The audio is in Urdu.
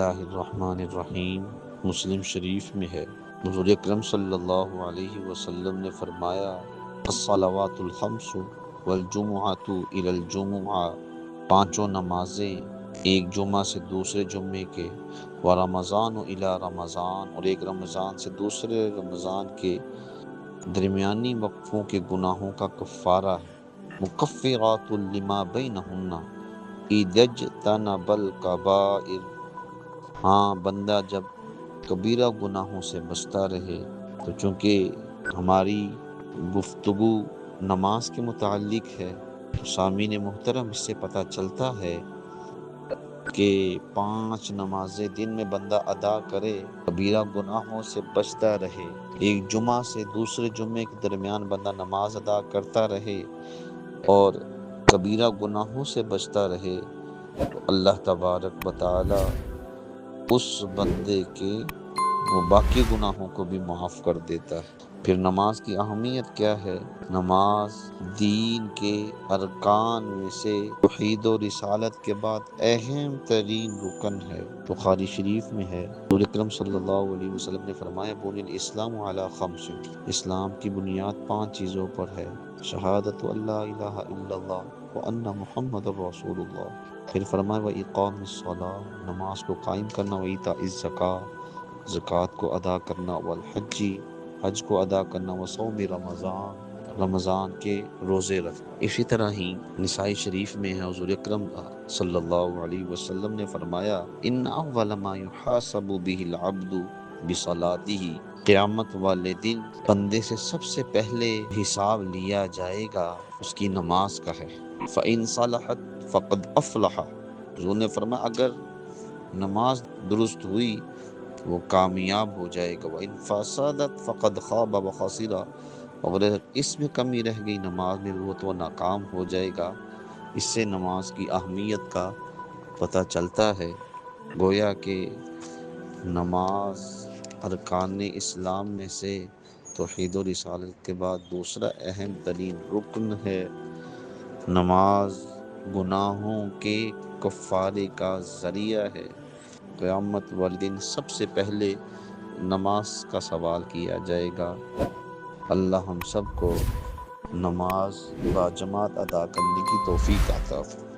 اللہ الرحمن الرحیم۔ مسلم شریف میں ہے، حضور اکرم صلی اللہ علیہ وسلم نے فرمایا الصلوات الخمس والجمعۃ الی الجمعہ، پانچوں نمازیں ایک جمعہ سے دوسرے جمعے کے، ورمضان الی رمضان، اور ایک رمضان سے دوسرے رمضان کے درمیانی وقفوں کے گناہوں کا کفارہ ہے، مکفرات لما بینہن اذا اجتنب الکبائر۔ ہاں، بندہ جب کبیرہ گناہوں سے بچتا رہے، تو چونکہ ہماری گفتگو نماز کے متعلق ہے تو سامعین محترم اس سے پتہ چلتا ہے کہ 5 نمازیں دن میں بندہ ادا کرے، کبیرہ گناہوں سے بچتا رہے، ایک جمعہ سے دوسرے جمعے کے درمیان بندہ نماز ادا کرتا رہے اور کبیرہ گناہوں سے بچتا رہے، تو اللہ تبارک و تعالی اس بندے کے وہ باقی گناہوں کو بھی معاف کر دیتا ہے۔ پھر نماز کی اہمیت کیا ہے؟ نماز دین کے ارکان میں سے توحید و رسالت کے بعد اہم ترین رکن ہے۔ بخاری شریف میں ہے، حضور اکرم صلی اللہ علیہ وسلم نے فرمایا بنی الاسلام علی خمس، اسلام کی بنیاد 5 چیزوں پر ہے، شہادت اللہ الہ الا اللہ وان محمد رسول اللہ۔ پھر فرمایا وَإِقَامِ الصَّلَاةِ، نماز کو قائم کرنا، وَإِيتَاءِ الزَّکَاةِ، زکوٰۃ کو ادا کرنا، وَالْحَجِّ، حج کو ادا کرنا، وَصَوْمِ رمضان، رمضان کے روزے رکھنا۔ اسی طرح ہی نسائی شریف میں ہے، حضور اکرم صلی اللہ علیہ وسلم نے فرمایا ان اول ما یحاسب به العبد بصلاته، قیامت والے دن بندے سے سب سے پہلے حساب لیا جائے گا اس کی نماز کا ہے، فَإِن صَلَحَتْ فَقَدْ أَفْلَحَ، حضور نے فرمایا اگر نماز درست ہوئی تو وہ کامیاب ہو جائے گا، وَإِن فَسَدَتْ فَقَدْ خَابَ وَخَسِرَ، اگر اس میں کمی رہ گئی نماز میں وہ تو ناکام ہو جائے گا۔ اس سے نماز کی اہمیت کا پتہ چلتا ہے، گویا کہ نماز ارکان اسلام میں سے توحید و رسالت کے بعد دوسرا اہم ترین رکن ہے۔ نماز گناہوں کے کفارے کا ذریعہ ہے، قیامت والے دن سب سے پہلے نماز کا سوال کیا جائے گا۔ اللہ ہم سب کو نماز باجماعت ادا کرنے کی توفیق عطا فرمائے۔